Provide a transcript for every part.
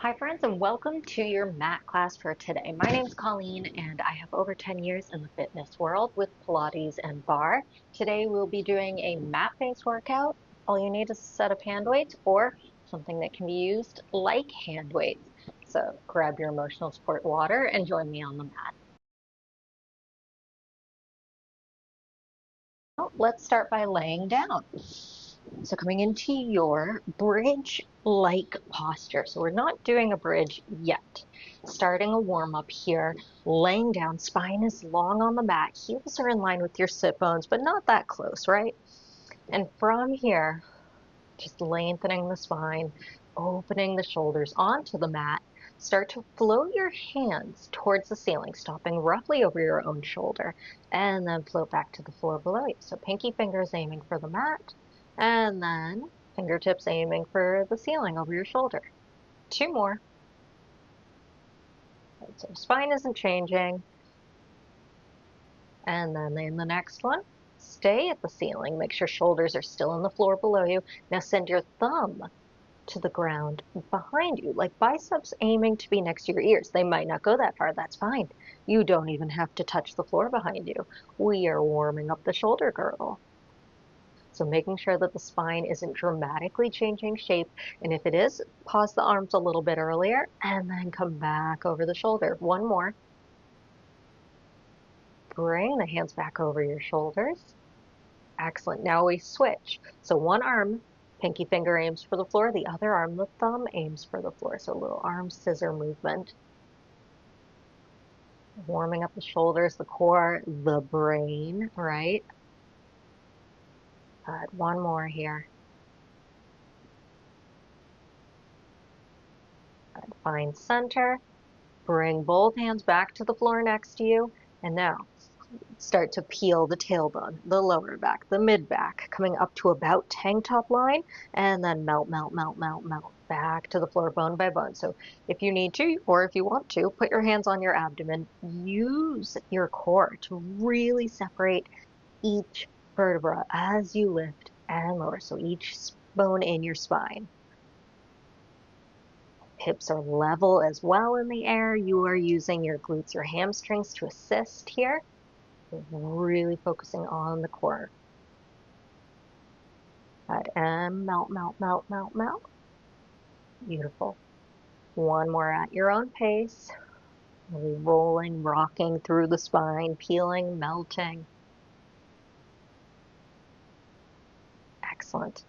Hi friends, and welcome to your mat class for today. My name is Colleen and I have over 10 years in the fitness world with Pilates and Barre. Today we'll be doing a mat-based workout. All you need is a set of hand weights or something that can be used like hand weights. So grab your emotional support water and join me on the mat. Well, let's start by laying down. So coming into your bridge-like posture. So we're not doing a bridge yet. Starting a warm-up here, laying down, spine is long on the mat, heels are in line with your sit bones, but not that close, right? And from here, just lengthening the spine, opening the shoulders onto the mat, start to float your hands towards the ceiling, stopping roughly over your own shoulder, and then float back to the floor below you. So pinky fingers aiming for the mat, and then fingertips aiming for the ceiling over your shoulder. Two more. So spine isn't changing. And then in the next one, stay at the ceiling. Make sure shoulders are still on the floor below you. Now send your thumb to the ground behind you, like biceps aiming to be next to your ears. They might not go that far, that's fine. You don't even have to touch the floor behind you. We are warming up the shoulder girdle. So making sure that the spine isn't dramatically changing shape. And if it is, pause the arms a little bit earlier and then come back over the shoulder. One more. Bring the hands back over your shoulders. Excellent. Now we switch. So one arm, pinky finger aims for the floor. The other arm, the thumb aims for the floor. So a little arm scissor movement. Warming up the shoulders, the core, the brain, right? Good. One more here. Good. Find center. Bring both hands back to the floor next to you. And now start to peel the tailbone, the lower back, the mid back, coming up to about tank top line, and then melt, melt, melt, melt, melt back to the floor bone by bone. So if you need to, or if you want to, put your hands on your abdomen. Use your core to really separate each vertebra as you lift and lower. So each bone in your spine. Hips are level as well in the air. You are using your glutes, your hamstrings to assist here. Really focusing on the core. Good. And melt, melt, melt, melt, melt. Beautiful. One more at your own pace. Really rolling, rocking through the spine, peeling, melting. Excellent.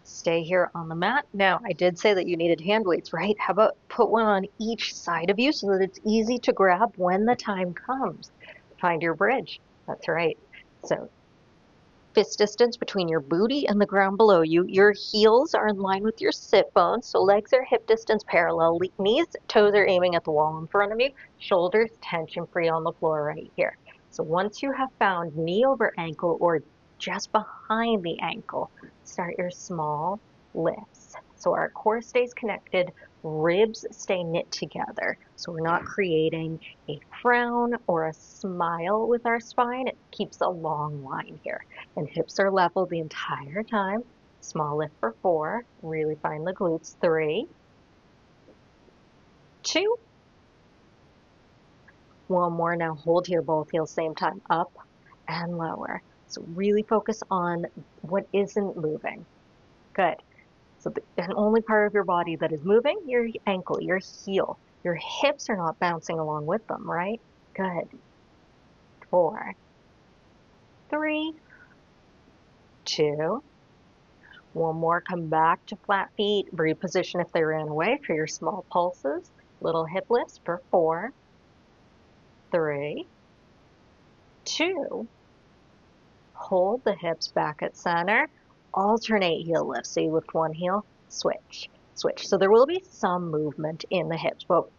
Stay here on the mat. Now, I did say that you needed hand weights, right? How about put one on each side of you so that it's easy to grab when the time comes? Find your bridge. That's right. So fist distance between your booty and the ground below you. Your heels are in line with your sit bones, so legs are hip distance parallel. Knees, toes are aiming at the wall in front of you. Shoulders tension free on the floor right here. So once you have found knee over ankle or just behind the ankle, start your small lifts. So our core stays connected, ribs stay knit together. So we're not creating a frown or a smile with our spine. It keeps a long line here. And hips are level the entire time. Small lift for 4. Really find the glutes. 3, 2. One more. Now hold here, both heels same time. Up and lower. So really focus on what isn't moving. Good. So the only part of your body that is moving, your ankle, your heel. Your hips are not bouncing along with them, right? Good. 4, 3, 2. One more, come back to flat feet. Reposition if they ran away for your small pulses. Little hip lifts for 4, 3, 2. Hold the hips back at center. Alternate heel lifts. So you lift one heel, switch, switch. So there will be some movement in the hips, but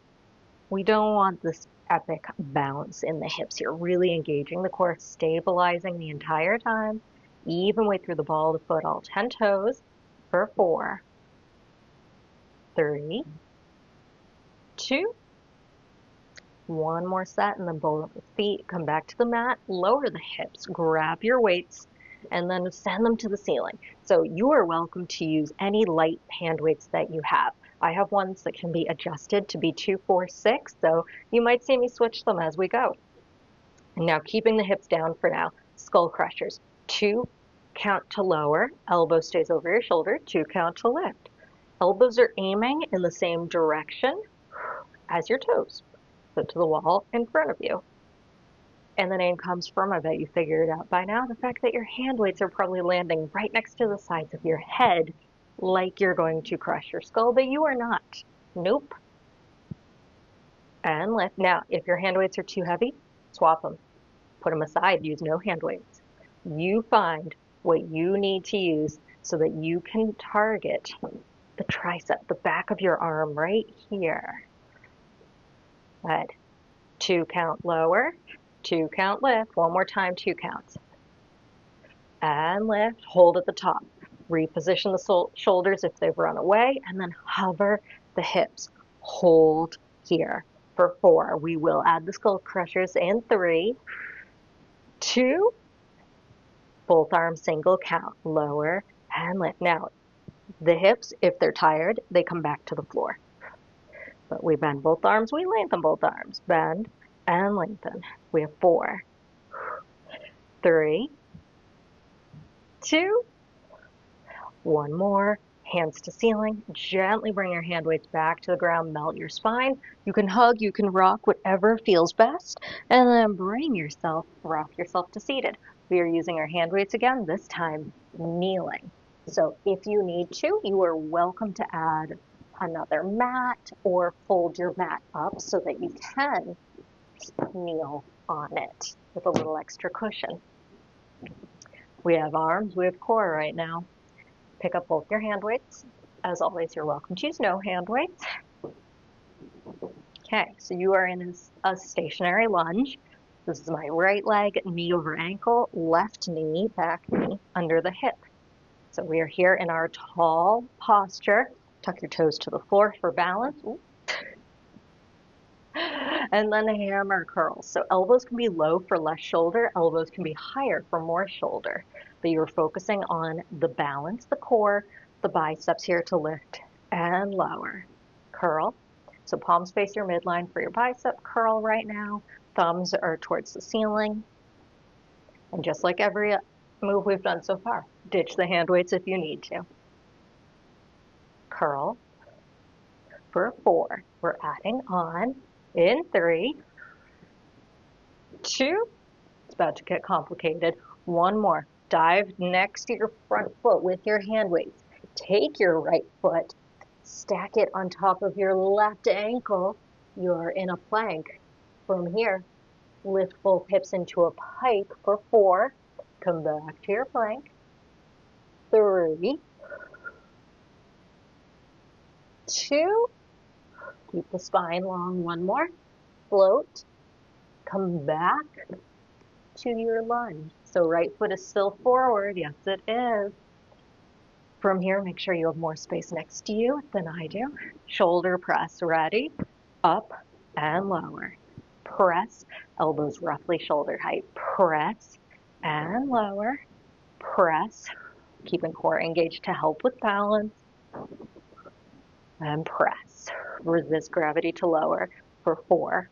we don't want this epic bounce in the hips here. Really engaging the core, stabilizing the entire time. Even way through the ball of the foot, all 10 toes for 4, 3, 2. One more set, and then both feet come back to the mat, lower the hips, grab your weights, and then send them to the ceiling. So you are welcome to use any light hand weights that you have. I have ones that can be adjusted to be 2, 4, 6, so you might see me switch them as we go. And now keeping the hips down for now, skull crushers. 2 count to lower, elbow stays over your shoulder, 2 count to lift. Elbows are aiming in the same direction as your toes, so to the wall in front of you. And the name comes from, I bet you figured it out by now, the fact that your hand weights are probably landing right next to the sides of your head like you're going to crush your skull, but you are not. Nope. And lift. Now, if your hand weights are too heavy, swap them. Put them aside. Use no hand weights. You find what you need to use so that you can target the tricep, the back of your arm right here. Good. 2 count lower, 2 count lift. One more time, 2 counts. And lift, hold at the top. Reposition the shoulders if they've run away, and then hover the hips. Hold here for 4. We will add the skull crushers in 3, 2, both arms single count, lower and lift. Now, the hips, if they're tired, they come back to the floor. But we bend both arms, we lengthen both arms. Bend and lengthen. We have 4, 3, 2, one more. Hands to ceiling. Gently bring your hand weights back to the ground. Melt your spine. You can hug, you can rock, whatever feels best. And then rock yourself to seated. We are using our hand weights again, this time kneeling. So if you need to, you are welcome to add another mat or fold your mat up so that you can kneel on it with a little extra cushion. We have arms, we have core right now. Pick up both your hand weights. As always, you're welcome to use no hand weights. Okay, so you are in a stationary lunge. This is my right leg, knee over ankle, left knee, back knee, under the hip. So we are here in our tall posture. Tuck your toes to the floor for balance. Ooh. And then hammer curls. So elbows can be low for less shoulder, elbows can be higher for more shoulder. But you're focusing on the balance, the core, the biceps here to lift and lower. Curl. So palms face your midline for your bicep curl right now. Thumbs are towards the ceiling. And just like every move we've done so far, ditch the hand weights if you need to. Curl for 4. We're adding on in 3, 2, it's about to get complicated. 1 more. Dive next to your front foot with your hand weights. Take your right foot, stack it on top of your left ankle. You're in a plank. From here, lift both hips into a pike for 4. Come back to your plank. 3, 2, keep the spine long. 1 more. Float. Come back to your lunge. So right foot is still forward. Yes, it is. From here, make sure you have more space next to you than I do. Shoulder press. Ready? Up and lower. Press. Elbows roughly shoulder height. Press and lower. Press. Keeping core engaged to help with balance. And press. Resist gravity to lower for 4,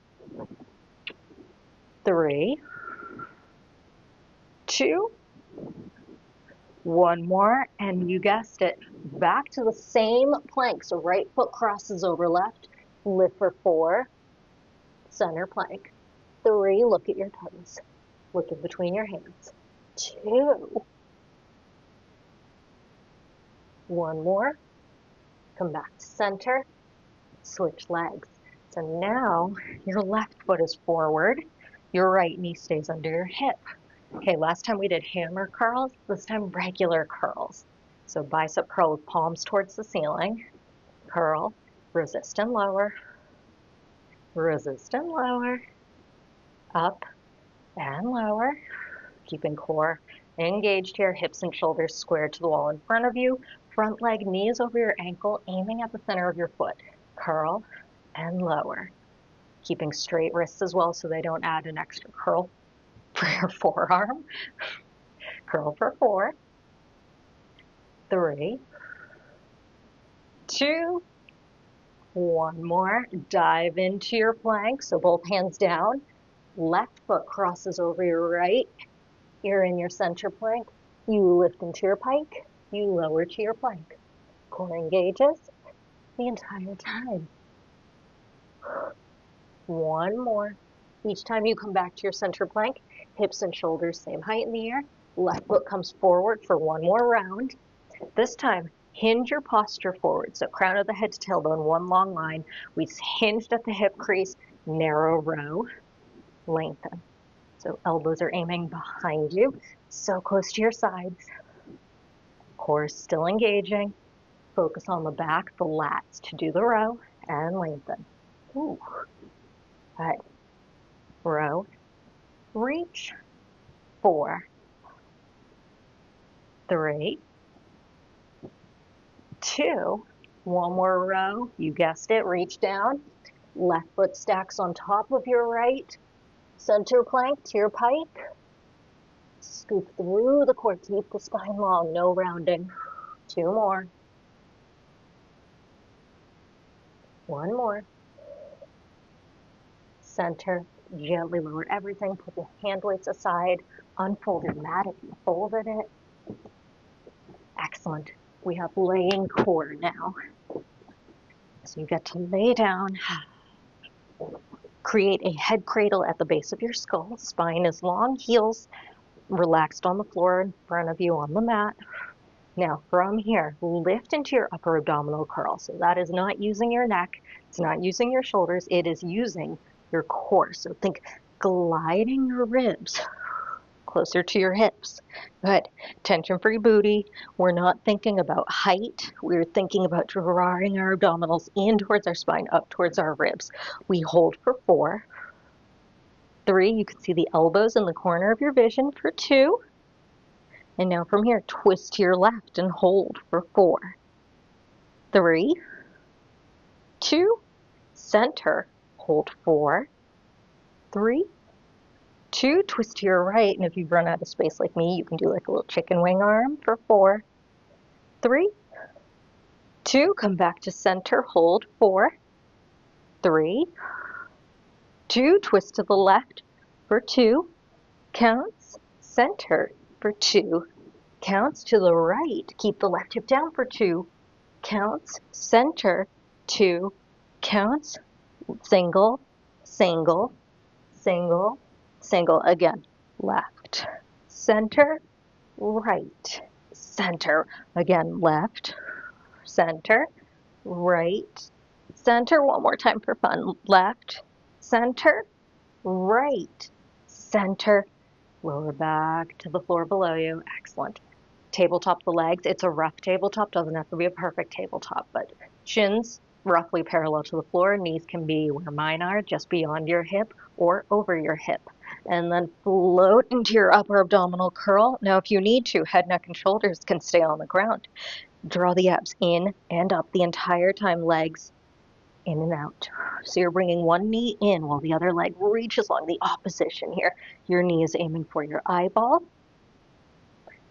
3, 2, 1 more, and you guessed it, back to the same plank. So right foot crosses over left, lift for 4, center plank. 3, look at your toes. Look in between your hands. 2, 1 more, come back to center, switch legs. So now your left foot is forward, your right knee stays under your hip. Okay, last time we did hammer curls, this time regular curls. So bicep curl with palms towards the ceiling, curl, resist and lower, up and lower, keeping core engaged here, hips and shoulders square to the wall in front of you, front leg, knees over your ankle, aiming at the center of your foot, curl and lower, keeping straight wrists as well so they don't add an extra curl for your forearm. Curl for 4, 3, 2, One more, dive into your plank, so both hands down, left foot crosses over your right, you're in your center plank, you lift into your pike, you lower to your plank. Core engages the entire time. One more. Each time you come back to your center plank, hips and shoulders same height in the air, left foot comes forward for one more round. This time, hinge your posture forward, so crown of the head to tailbone, one long line. We hinged at the hip crease, narrow row, lengthen. So elbows are aiming behind you, so close to your sides. Core still engaging. Focus on the back, the lats to do the row, and lengthen. Ooh. All right. Row, reach, 4, 3, 2, one more row, you guessed it, reach down, left foot stacks on top of your right, center plank to your pike, scoop through the core, keep the spine long, no rounding. 2 more. 1 more. Center, gently lower everything, put the hand weights aside, unfold your mat if you folded it. Excellent. We have laying core now. So you get to lay down, create a head cradle at the base of your skull, spine is long, heels relaxed on the floor in front of you on the mat. Now from here, lift into your upper abdominal curl. So that is not using your neck, it's not using your shoulders, it is using your core. So think gliding your ribs closer to your hips. Good. Tension-free booty. We're not thinking about height. We're thinking about drawing our abdominals in towards our spine, up towards our ribs. We hold for 4. 3, you can see the elbows in the corner of your vision for 2. And now from here, twist to your left and hold for 4. 3, 2, center, hold 4. 3, 2, twist to your right, and if you've run out of space like me, you can do like a little chicken wing arm for 4. 3, 2, come back to center, hold 4. 3, 2, twist to the left for 2, counts, center for 2, counts to the right, keep the left hip down for 2, counts, center, 2, counts, single, single, single, single, again, left, center, right, center, again, left, center, right, center, one more time for fun, left, center, right, center, lower back to the floor below you, excellent. Tabletop the legs, it's a rough tabletop, doesn't have to be a perfect tabletop, but shins roughly parallel to the floor, knees can be where mine are, just beyond your hip or over your hip. And then float into your upper abdominal curl. Now if you need to, head, neck, and shoulders can stay on the ground. Draw the abs in and up the entire time, legs in and out. So you're bringing one knee in while the other leg reaches along the opposition here. Your knee is aiming for your eyeball.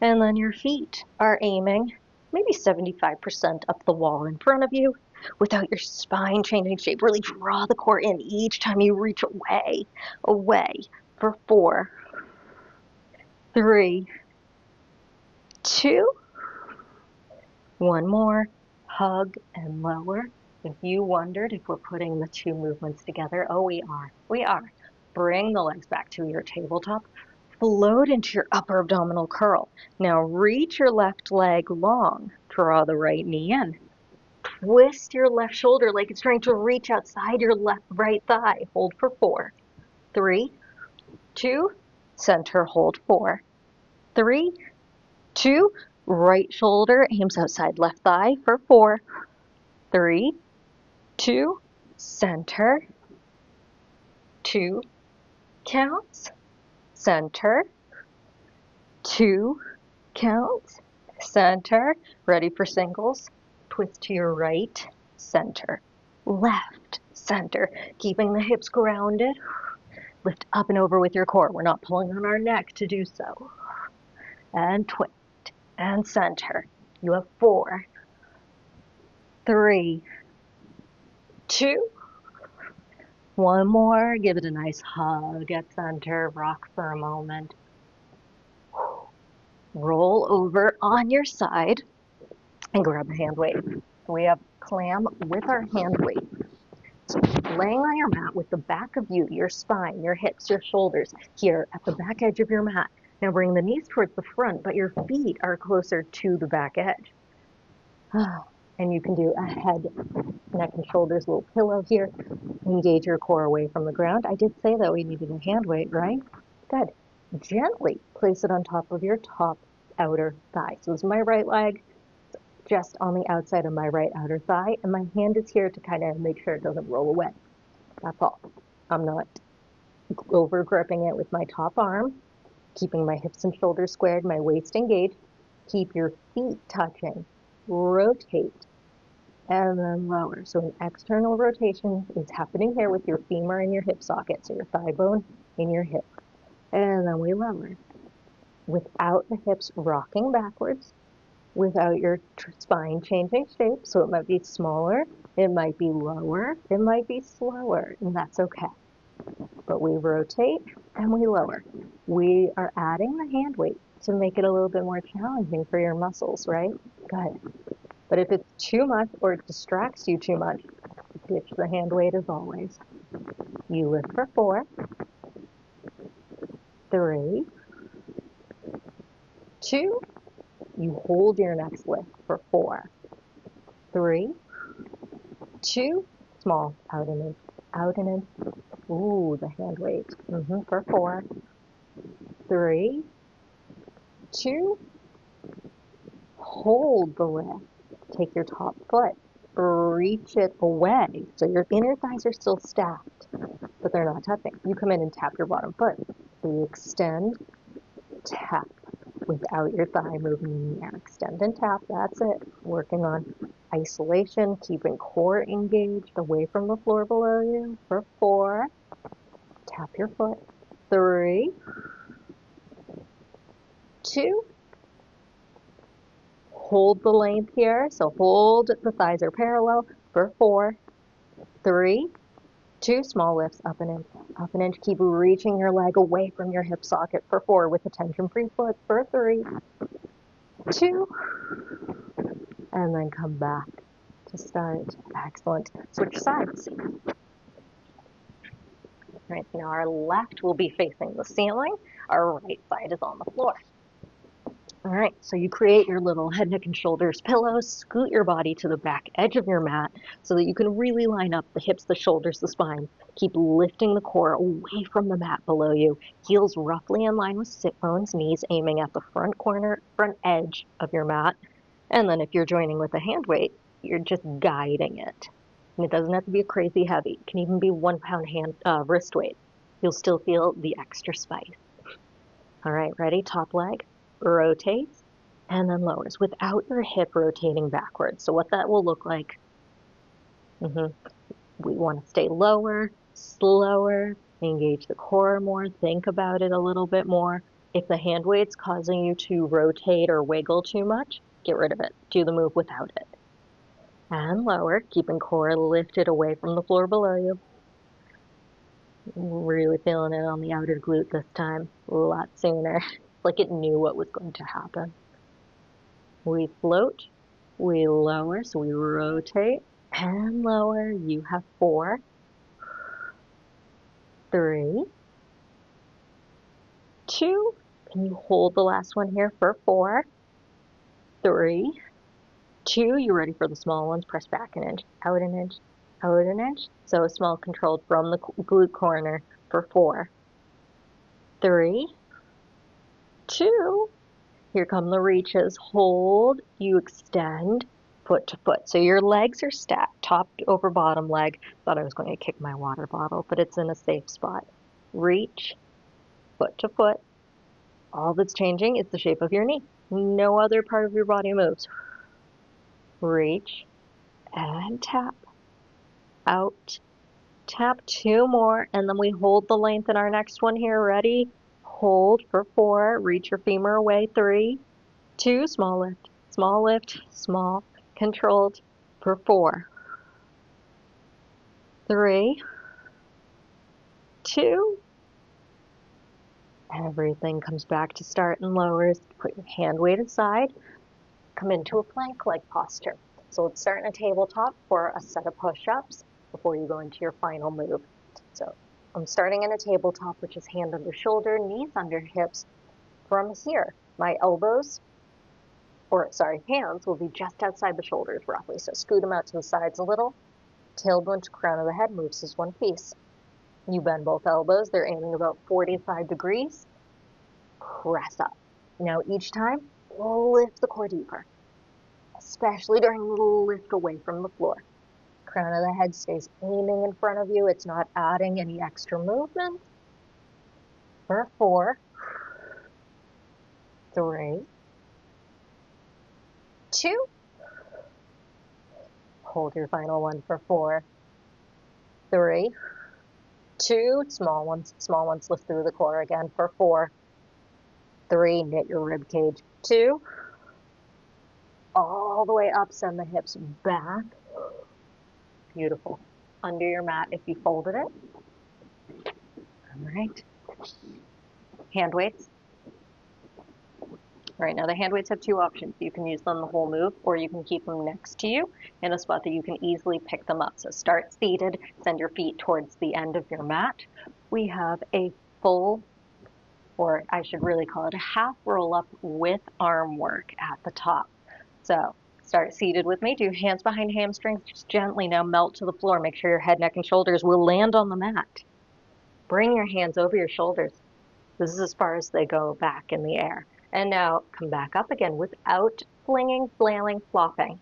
And then your feet are aiming maybe 75% up the wall in front of you without your spine changing shape. Really draw the core in each time you reach away, away for 4, 3, 2, 1 more, hug and lower. If you wondered if we're putting the 2 movements together, oh, we are. We are. Bring the legs back to your tabletop. Float into your upper abdominal curl. Now reach your left leg long. Draw the right knee in. Twist your left shoulder like it's trying to reach outside your right thigh. Hold for 4. 3, 2, center, hold 4. 3, 2, right shoulder aims outside left thigh for 4. 3, 2, center, 2, counts, center, 2, counts, center, ready for singles, twist to your right, center, left, center, keeping the hips grounded, lift up and over with your core, we're not pulling on our neck to do so, and twist, and center, you have 4, 3, 2. One more. Give it a nice hug at center. Rock for a moment. Roll over on your side and grab a hand weight. We have clam with our hand weight. So laying on your mat with the back of you, your spine, your hips, your shoulders here at the back edge of your mat. Now bring the knees towards the front, but your feet are closer to the back edge. And you can do a head, neck, and shoulders little pillow here. Engage your core away from the ground. I did say that we needed a hand weight, right? Good. Gently place it on top of your top outer thigh. So this is my right leg, just on the outside of my right outer thigh, and my hand is here to kind of make sure it doesn't roll away. That's all. I'm not over gripping it with my top arm, keeping my hips and shoulders squared, my waist engaged. Keep your feet touching. Rotate and then lower. So an external rotation is happening here with your femur and your hip socket, so your thigh bone in your hip. And then we lower without the hips rocking backwards, without your spine changing shape. So it might be smaller, it might be lower, it might be slower, and that's okay. But we rotate and we lower. We are adding the hand weight to make it a little bit more challenging for your muscles, right? Good. But if it's too much or it distracts you too much, ditch the hand weight as always. You lift for 4, 3, 2, you hold your next lift for 4, 3, 2, small, out and in, out and in. Ooh, the hand weight. For 4, 3, 2, hold the lift. Take your top foot, reach it away. So your inner thighs are still stacked, but they're not touching. You come in and tap your bottom foot. So you extend, tap without your thigh moving in the air. Extend and tap, that's it. Working on isolation, keeping core engaged away from the floor below you. For 4, tap your foot. 3, 2, hold the length here. So hold, the thighs are parallel. For 4, 3, 2, small lifts, up an inch, up an inch. Keep reaching your leg away from your hip socket. For 4, with a tension-free foot. For 3, 2, and then come back to start. Excellent. Switch sides. All right, now our left will be facing the ceiling. Our right side is on the floor. All right, so you create your little head, neck, and shoulders pillows. Scoot your body to the back edge of your mat so that you can really line up the hips, the shoulders, the spine. Keep lifting the core away from the mat below you. Heels roughly in line with sit bones, knees aiming at the front corner, front edge of your mat. And then if you're joining with a hand weight, you're just guiding it. And it doesn't have to be a crazy heavy. It can even be 1 pound wrist weight. You'll still feel the extra spice. All right, ready? Top leg rotates and then lowers without your hip rotating backwards. So what that will look like, we want to stay lower, slower, engage the core more, think about it a little bit more. If the hand weight's causing you to rotate or wiggle too much, get rid of it. Do the move without it. And lower, keeping core lifted away from the floor below you. Really feeling it on the outer glute this time, a lot sooner. Like it knew what was going to happen. We float, we lower, so we rotate and lower. You have 4, 3, 2. Can you hold the last one here for 4, 3, 2. You ready for the small ones? Press back an inch, out an inch, out an inch. So small controlled from the glute corner for 4, 3, 2. Here come the reaches. Hold, you extend, foot to foot. So your legs are stacked, top over bottom leg. Thought I was going to kick my water bottle, but it's in a safe spot. Reach, foot to foot. All that's changing is the shape of your knee. No other part of your body moves. Reach and tap. Out, tap. 2 more, and then we hold the length in our next one here. Ready? Hold for 4. Reach your femur away. 3, 2, small lift, small, controlled for 4, 3, 2. Everything comes back to start and lowers. Put your hand weight aside. Come into a plank-like posture. So let's start in a tabletop for a set of push-ups before you go into your final move. So I'm starting in a tabletop, which is hand under shoulder, knees under hips. From here, my hands will be just outside the shoulders roughly. So scoot them out to the sides a little. Tailbone to crown of the head moves as one piece. You bend both elbows. They're aiming about 45 degrees. Press up. Now each time, lift the core deeper, especially during the lift away from the floor. Crown of the head stays aiming in front of you. It's not adding any extra movement. For 4, 3, 2. Hold your final one for 4, 3, 2. Small ones lift through the core again for 4, 3. Knit your rib cage. 2. All the way up, send the hips back. Beautiful. Under your mat if you folded it. All right. Hand weights. Right now the hand weights have 2 options. You can use them the whole move, or you can keep them next to you in a spot that you can easily pick them up. So start seated, send your feet towards the end of your mat. We have a full, or I should really call it a half roll up with arm work at the top. So start seated with me. Do hands behind hamstrings. Just gently now melt to the floor. Make sure your head, neck, and shoulders will land on the mat. Bring your hands over your shoulders. This is as far as they go back in the air. And now come back up again without flinging, flailing, flopping.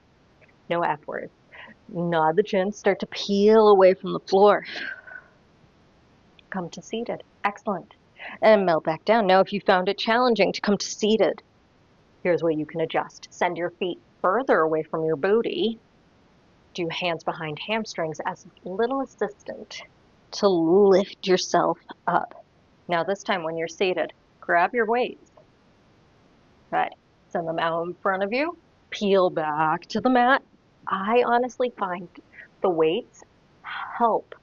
No F words. Nod the chin. Start to peel away from the floor. Come to seated. Excellent. And melt back down. Now if you found it challenging to come to seated, here's where you can adjust. Send your feet further away from your booty. Do hands behind hamstrings as a little assistant to lift yourself up. Now this time when you're seated, grab your weights. Right, send them out in front of you. Peel back to the mat. I honestly find the weights help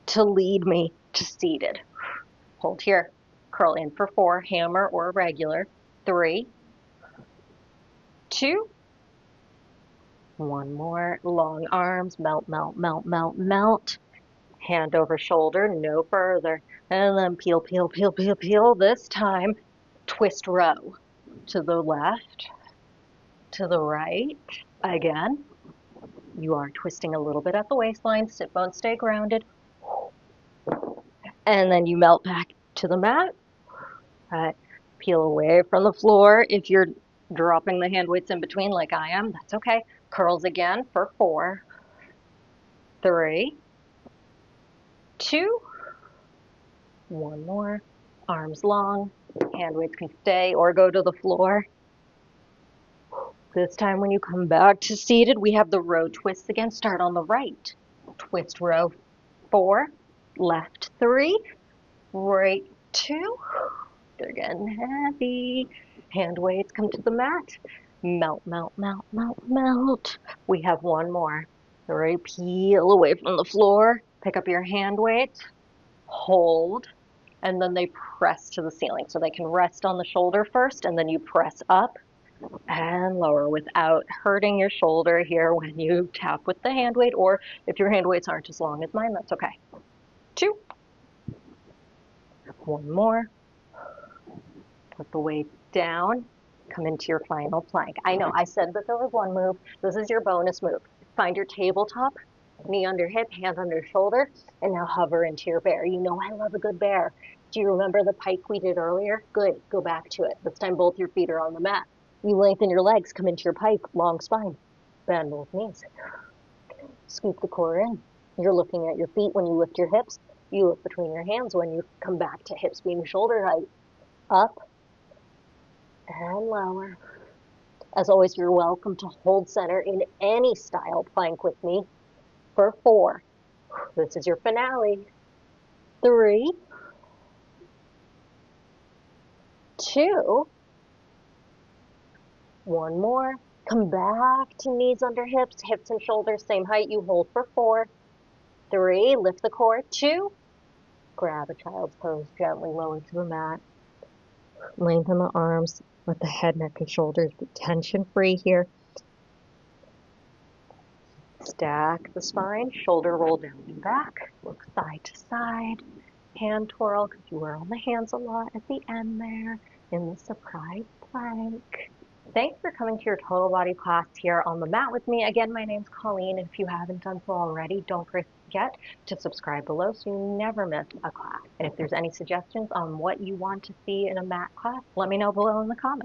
to lead me to seated. Hold here. Curl in for 4, hammer or regular. 3, 2. One more. Long arms. Melt, melt, melt, melt, melt. Hand over shoulder, no further. And then peel, peel, peel, peel, peel. This time, twist row. To the left, to the right. Again, you are twisting a little bit at the waistline. Sit bones stay grounded. And then you melt back to the mat. Peel away from the floor. If you're dropping the hand weights in between like I am, that's okay. Curls again for 4, 3, 2. One more. Arms long. Hand weights can stay or go to the floor. This time when you come back to seated, we have the row twists again. Start on the right. Twist row 4, left 3, right 2. They're getting heavy. Hand weights come to the mat. Melt, melt, melt, melt, melt. We have one more. All right, peel away from the floor. Pick up your hand weights. Hold. And then they press to the ceiling. So they can rest on the shoulder first, and then you press up and lower without hurting your shoulder here when you tap with the hand weight, or if your hand weights aren't as long as mine, that's okay. 2. One more. Put the weight down. Come into your final plank. I know I said that there was one move. This is your bonus move. Find your tabletop, knee under hip, hand under shoulder, and now hover into your bear. You know I love a good bear. Do you remember the pike we did earlier? Good. Go back to it. This time both your feet are on the mat. You lengthen your legs, come into your pike, long spine. Bend both knees. Scoop the core in. You're looking at your feet when you lift your hips. You look between your hands when you come back to hips being shoulder height. Up and lower. As always, you're welcome to hold center in any style plank with me for 4. This is your finale. 3, 2. One more. Come back to knees under hips, hips and shoulders, same height. You hold for 4, 3, lift the core. 2, grab a child's pose, gently lower to the mat. Lengthen the arms, let the head, neck, and shoulders be tension-free here. Stack the spine, shoulder roll down and back, look side to side, hand twirl, because you were on the hands a lot at the end there, in the surprise plank. Thanks for coming to your total body class here on the mat with me. Again, my name's Colleen, and if you haven't done so already, don't forget to subscribe below so you never miss a class. And if there's any suggestions on what you want to see in a mat class, let me know below in the comments.